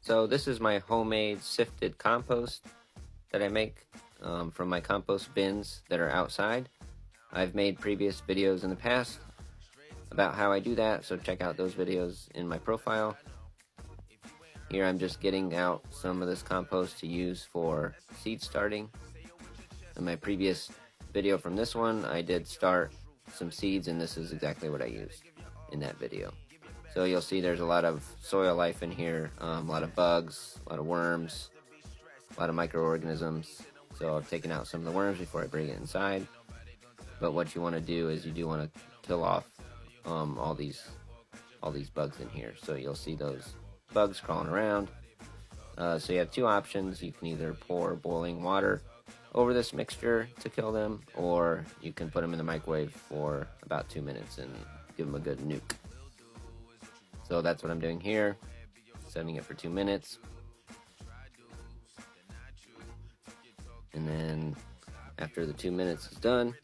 So this is my homemade sifted compost that I make from my compost bins that are outside. I've made previous videos in the past about how I do that, so check out those videos in my profile. Here I'm just getting out some of this compost to use for seed starting. In my previous video from this one, I did start some seeds, and this is exactly what I used in that video. So you'll see there's a lot of soil life in here, a lot of bugs, a lot of worms, a lot of microorganisms. So I've taken out some of the worms before I bring it inside. But what you want to do is you do want to kill off all these bugs in here. So you'll see those bugs crawling around. So you have two options. You can either pour boiling water over this mixture to kill them, or you can put them in the microwave for about 2 minutes and give them a good nuke. So that's what I'm doing here, setting it for 2 minutes. And then after the 2 minutes is done,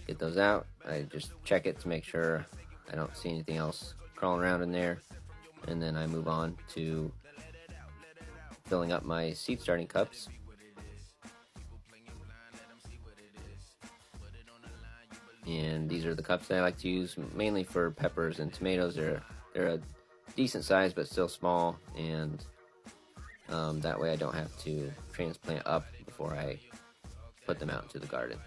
get those out. I just check it to make sure I don't see anything else crawling around in there. And then I move on to filling up my seed starting cups. And these are the cups that I like to use mainly for peppers and tomatoes. They're a decent size but still small, and that way I don't have to transplant up before I put them out into the garden.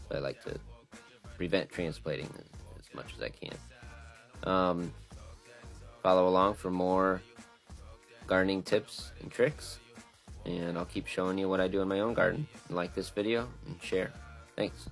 So I like to prevent transplanting as much as I can. Follow along for more gardening tips and tricks, and I'll keep showing you what I do in my own garden. Like this video and share. Thanks.